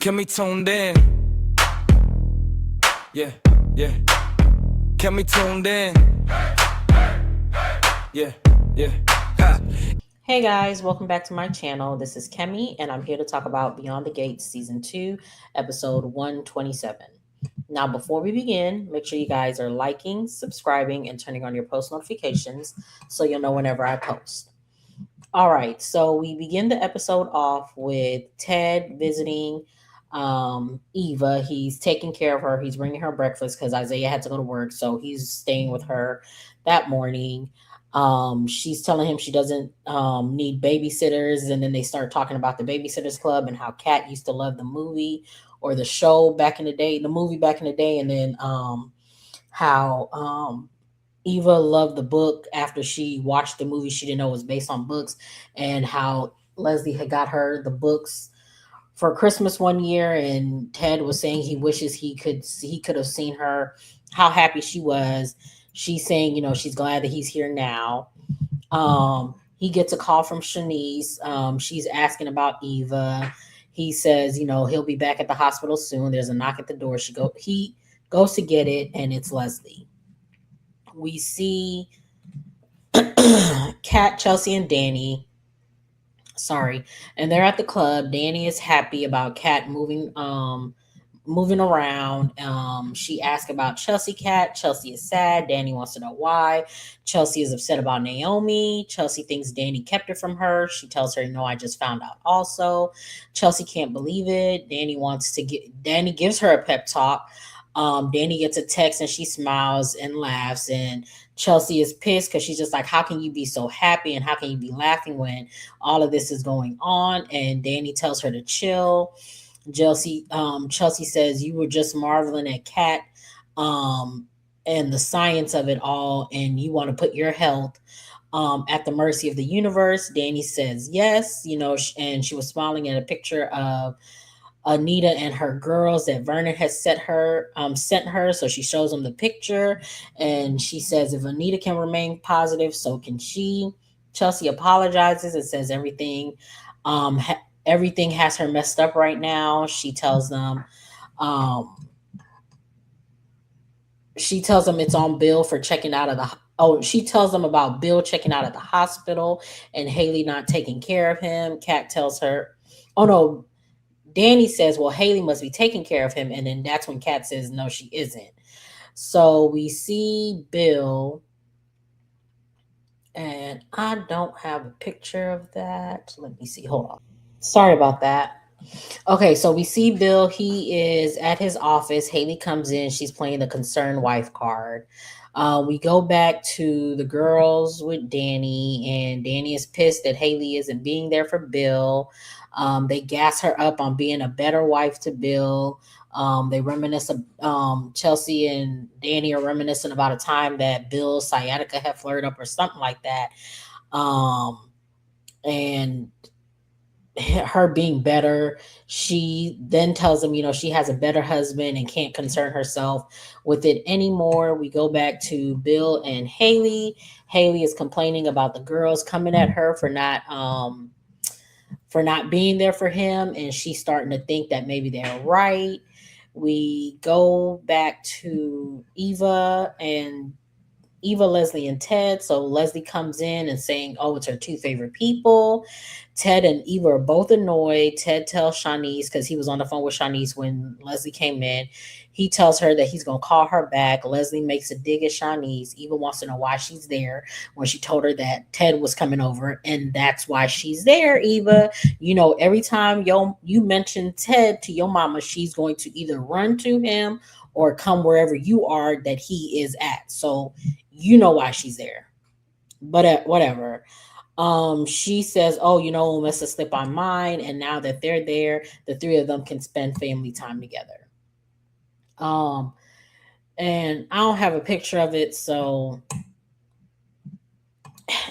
Get me tuned in. Yeah, yeah. Get me tuned in. Yeah, yeah. Ha. Hey guys, welcome back to my channel. This is Kemi, and I'm here to talk about Beyond the Gates Season 2, Episode 127. Now, before we begin, make sure you guys are liking, subscribing, and turning on your post notifications so you'll know whenever I post. All right, so we begin the episode off with Ted visiting Eva. He's taking care of her. He's bringing her breakfast because Isaiah had to go to work, so he's staying with her that morning. She's telling him she doesn't need babysitters, and then they start talking about the Babysitters Club and how Kat used to love the movie or the show back in the day, the movie back in the day, and then how Eva loved the book after she watched the movie. She didn't know it was based on books, and how Leslie had got her the books for Christmas one year, and Ted was saying he wishes he could have seen her, how happy she was. She's saying, she's glad that he's here now. He gets a call from Shanice. She's asking about Eva. He says, he'll be back at the hospital soon. There's a knock at the door. He goes to get it, and it's Leslie. We see Kat, Chelsea, and Dani. Sorry, and they're at the club. Dani is happy about Kat moving around. She asked about Chelsea Kat. Chelsea is sad. Dani wants to know why. Chelsea is upset about Naomi. Chelsea thinks Dani kept it from her. She tells her, "No, I just found out." Also, Chelsea can't believe it. Dani gives her a pep talk. Dani gets a text and she smiles and laughs, and Chelsea is pissed because she's just like, how can you be so happy and how can you be laughing when all of this is going on? And Dani tells her to chill. Chelsea says, you were just marveling at Kat um, and the science of it all, and you want to put your health at the mercy of the universe. Dani says yes, and she was smiling at a picture of Anita and her girls that Vernon has sent her. So she shows them the picture, and she says if Anita can remain positive, so can she. Chelsea apologizes and says everything has her messed up right now. Um, she tells them it's on Bill for checking out of the. Oh, she tells them about Bill checking out of the hospital and Hayley not taking care of him. Kat tells her, "Oh no, Dani says, well, Hayley must be taking care of him." And then that's when Kat says, no, she isn't. So we see Bill, and I don't have a picture of that. Let me see. Hold on. Sorry about that. Okay, so we see Bill. He is at his office. Hayley comes in. She's playing the concerned wife card. We go back to the girls with Dani, and Dani is pissed that Hayley isn't being there for Bill. They gas her up on being a better wife to Bill. They reminisce. Chelsea and Dani are reminiscing about a time that Bill sciatica had flared up or something like that. Um, and her being better, she then tells him, she has a better husband and can't concern herself with it anymore. We go back to Bill and Hayley. Hayley is complaining about the girls coming at her for not being there for him, and she's starting to think that maybe they're right. We go back to Eva, Leslie, and Ted. So Leslie comes in and saying, oh, it's her two favorite people. Ted and Eva are both annoyed. Ted tells Shanice, because he was on the phone with Shanice when Leslie came in. He tells her that he's going to call her back. Leslie makes a dig at Shanice. Eva wants to know why she's there when she told her that Ted was coming over. And that's why she's there, Eva. Every time you mention Ted to your mama, she's going to either run to him or come wherever you are that he is at. So you know why she's there. But whatever. She says, oh, we must have slipped on mine, and now that they're there, the three of them can spend family time together. Um, and I don't have a picture of it, so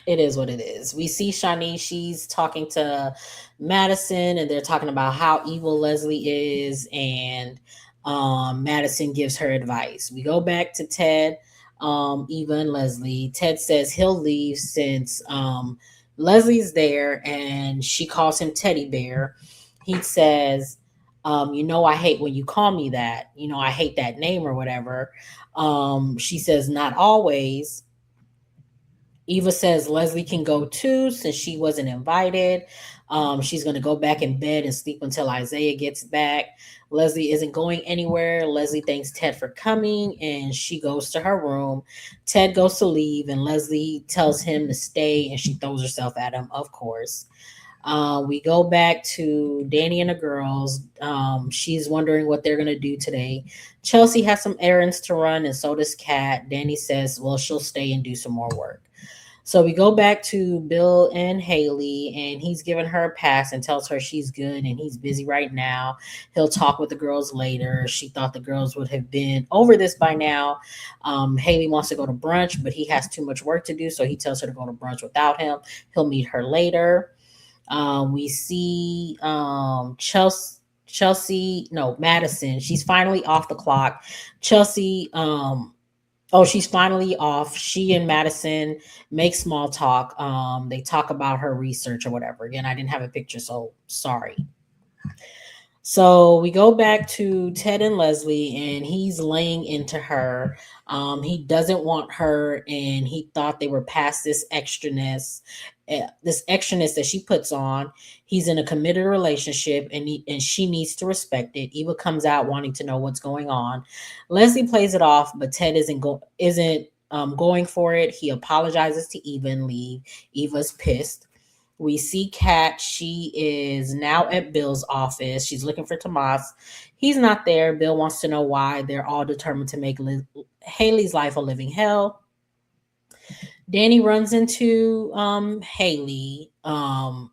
it is what it is. We see Shani, she's talking to Madison, and they're talking about how evil Leslie is, and Madison gives her advice. We go back to Ted, Eva, and Leslie. Ted says he'll leave since Leslie's there, and she calls him Teddy Bear. He says, I hate when you call me that. I hate that name or whatever. She says, not always. Eva says Leslie can go too since she wasn't invited. She's going to go back in bed and sleep until Isaiah gets back. Leslie isn't going anywhere. Leslie thanks Ted for coming and she goes to her room. Ted goes to leave and Leslie tells him to stay and she throws herself at him, of course. We go back to Dani and the girls. She's wondering what they're going to do today. Chelsea has some errands to run and so does Kat. Dani says, well, she'll stay and do some more work. So we go back to Bill and Hayley, and he's giving her a pass and tells her she's good and he's busy right now. He'll talk with the girls later. She thought the girls would have been over this by now. Hayley wants to go to brunch, but he has too much work to do, so he tells her to go to brunch without him. He'll meet her later. We see Madison. She's finally off the clock. Chelsea, she's finally off. She and Madison make small talk. They talk about her research or whatever. Again, I didn't have a picture, so sorry. So we go back to Ted and Leslie, and he's laying into her. He doesn't want her, and he thought they were past this extraness that she puts on. He's in a committed relationship, and she needs to respect it. Eva comes out wanting to know what's going on. Leslie plays it off, but Ted isn't going for it. He apologizes to Eva and leave. Eva's pissed. We see Kat. She is now at Bill's office. She's looking for Tomas. He's not there. Bill wants to know why. They're all determined to make Hayley's life a living hell. Dani runs into Hayley. Dani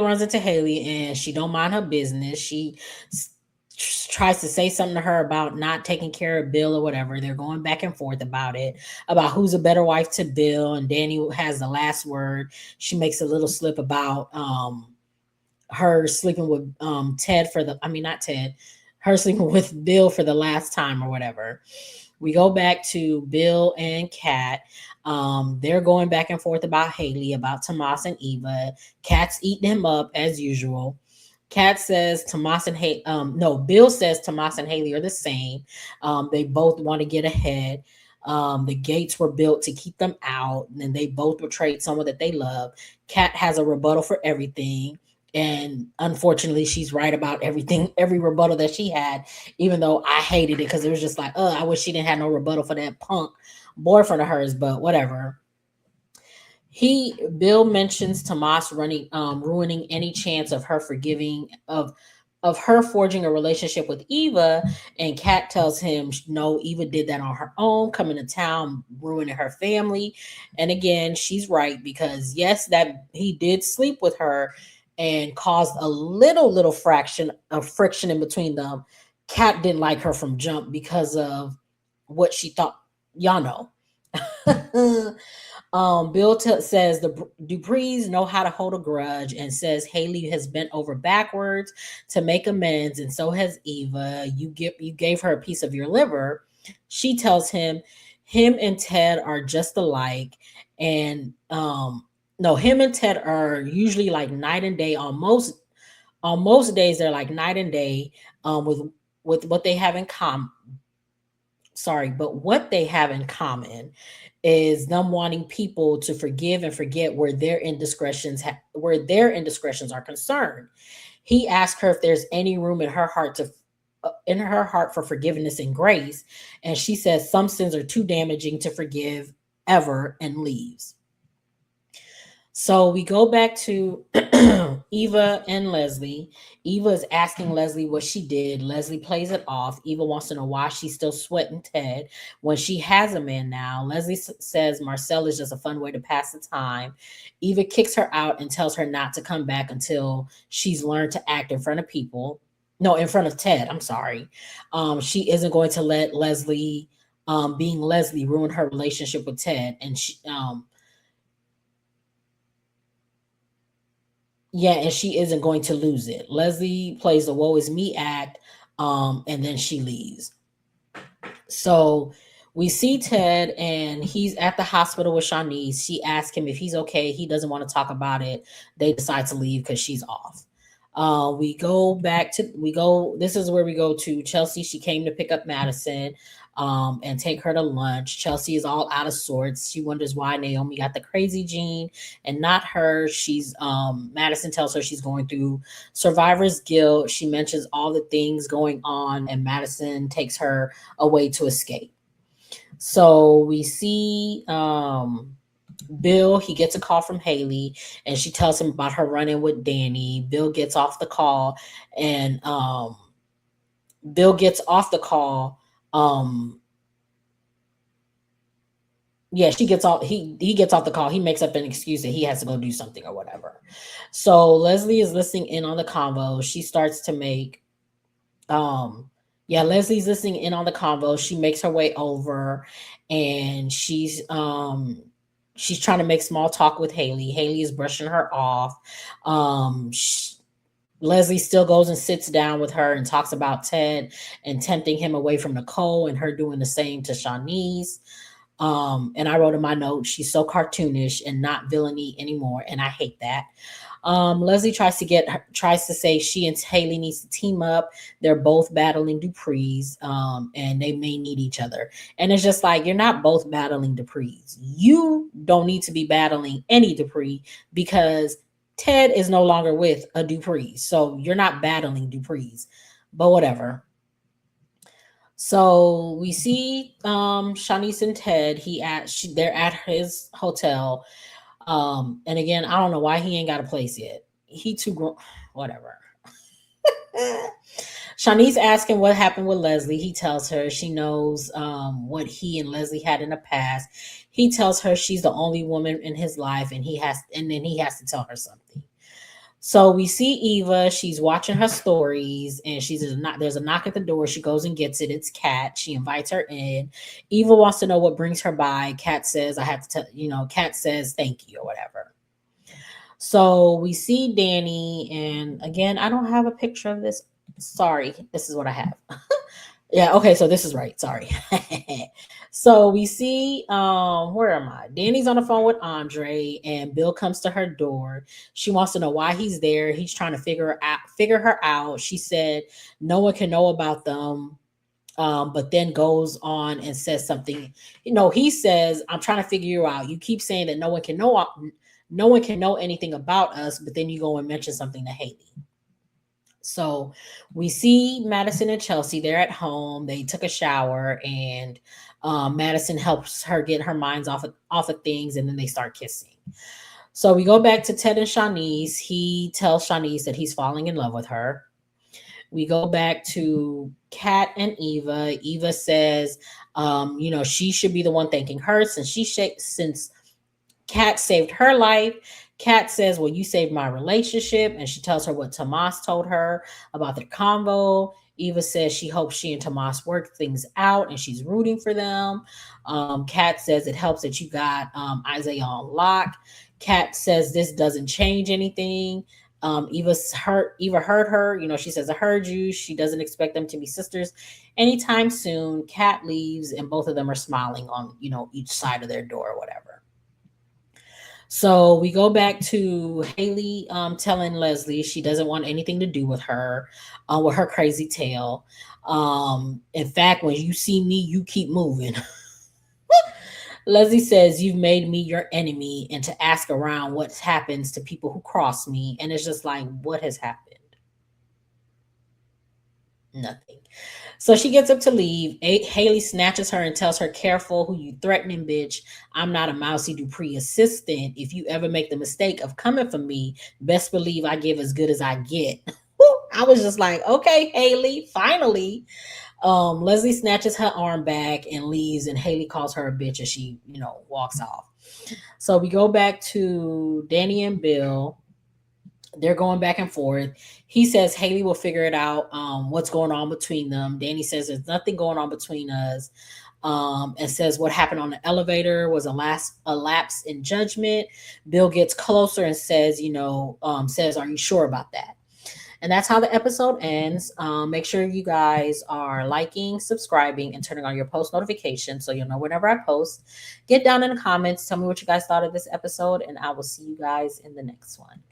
runs into Hayley and she don't mind her business. She tries to say something to her about not taking care of Bill or whatever. They're going back and forth about it, about who's a better wife to Bill, and Dani has the last word. She makes a little slip about her sleeping with her sleeping with Bill for the last time or whatever. We go back to Bill and Kat. They're going back and forth about Hayley, about Tomas and Eva. Kat's eating him up as usual. Kat says Bill says Tomas and Hayley are the same. They both want to get ahead. The gates were built to keep them out, and they both betrayed someone that they love. Kat has a rebuttal for everything. And unfortunately, she's right about everything, every rebuttal that she had, even though I hated it because it was just like, I wish she didn't have no rebuttal for that punk boyfriend of hers, but whatever. Bill mentions Tomas ruining any chance of her forging a relationship with Eva, and Kat tells him no, Eva did that on her own, coming to town, ruining her family. And again, she's right, because yes, that he did sleep with her and caused a little fraction of friction in between them. Kat didn't like her from jump because of what she thought. Y'all know. Bill says the Duprees know how to hold a grudge and says Hayley has bent over backwards to make amends, and so has Eva. You gave her a piece of your liver. She tells him and Ted are just alike, and him and Ted are usually like night and day. On most days, they're like night and day. With what they have in common. Sorry, but what they have in common is them wanting people to forgive and forget where their indiscretions are concerned. He asked her if there's any room in her heart for forgiveness and grace, and she says some sins are too damaging to forgive ever, and leaves. So we go back to Eva and Leslie. Eva is asking Leslie what she did. Leslie plays it off. Eva wants to know why she's still sweating Ted when she has a man now. Leslie says Marcel is just a fun way to pass the time. Eva kicks her out and tells her not to come back until she's learned to act in front of people. No, in front of Ted. I'm sorry. She isn't going to let Leslie, being Leslie, ruin her relationship with Ted. And she isn't going to lose it. Leslie plays the woe is me act, and then she leaves. So we see Ted, and he's at the hospital with Shanice. She asks him if he's okay. He doesn't want to talk about it. They decide to leave because she's off. This is where we go to Chelsea. She came to pick up Madison and take her to lunch. Chelsea is all out of sorts. She wonders why Naomi got the crazy gene and not her. Madison tells her she's going through survivor's guilt. She mentions all the things going on, and Madison takes her away to escape. So we see Bill, he gets a call from Hayley and she tells him about her run-in with Dani. Bill gets off the call and Bill gets off the call. Yeah, she gets off he gets off the call. He makes up an excuse that he has to go do something or whatever. So Leslie is listening in on the convo. She starts to make Leslie's listening in on the convo. She makes her way over and she's trying to make small talk with Hayley. Hayley is brushing her off. Leslie still goes and sits down with her and talks about Ted and tempting him away from Nicole and her doing the same to Shawnee's. And I wrote in my notes, she's so cartoonish and not villainy anymore, and I hate that. Leslie tries to say she and Hayley needs to team up. They're both battling Dupree's, and they may need each other. And it's just like, you're not both battling Dupree's. You don't need to be battling any Dupree because Ted is no longer with a Dupree. So you're not battling Dupree's, but whatever. So we see Shanice and Ted. They're at his hotel. And again, I don't know why he ain't got a place yet. He too grown. Whatever. Shanice asking what happened with Leslie. He tells her she knows what he and Leslie had in the past. He tells her she's the only woman in his life, and then he has to tell her something. So we see Eva. She's watching her stories, and there's a knock at the door. She goes and gets it. It's Kat. She invites her in. Eva wants to know what brings her by. Kat says, "I have to tell." Kat says, "Thank you," or whatever. So we see Dani, and again, I don't have a picture of this. Sorry, this is what I have. Yeah, okay, so this is right. Sorry. So we see where am I? Dani's on the phone with Andre and Bill comes to her door. She wants to know why he's there. He's trying to figure her out. She said no one can know about them. But then goes on and says something. He says, "I'm trying to figure you out. You keep saying that no one can know anything about us, but then you go and mention something to Hayley." So we see Madison and Chelsea. They're at home. They took a shower, and Madison helps her get her minds off of things, and then they start kissing. So we go back to Ted and Shawnee's. He tells Shawnee's that he's falling in love with her. We go back to Kat and Eva. Eva says, she should be the one thanking her since Kat saved her life. Kat says, "Well, you saved my relationship," and she tells her what Tomas told her about their convo. Eva says she hopes she and Tomas work things out, and she's rooting for them. Kat says it helps that you got Isaiah on lock. Kat says this doesn't change anything. Eva heard her. She says, "I heard you." She doesn't expect them to be sisters anytime soon. Kat leaves, and both of them are smiling on each side of their door or whatever. So we go back to Hayley telling Leslie she doesn't want anything to do with her crazy tale. In fact, when you see me, you keep moving. Leslie says, "You've made me your enemy," and to ask around what happens to people who cross me. And it's just like, what has happened? Nothing. So she gets up to leave. Hayley snatches her and tells her, "Careful who you threatening, bitch. I'm not a Mousy Dupree assistant. If you ever make the mistake of coming for me, best believe I give as good as I get." I was just like, okay, Hayley, finally. Leslie snatches her arm back and leaves, and Hayley calls her a bitch as she, walks off. So we go back to Dani and Bill. They're going back and forth. He says Hayley will figure it out, what's going on between them. Dani says there's nothing going on between us, and says what happened on the elevator was a lapse in judgment. Bill gets closer and says, "Are you sure about that?" And that's how the episode ends. Make sure you guys are liking, subscribing, and turning on your post notifications so you'll know whenever I post. Get down in the comments. Tell me what you guys thought of this episode, and I will see you guys in the next one.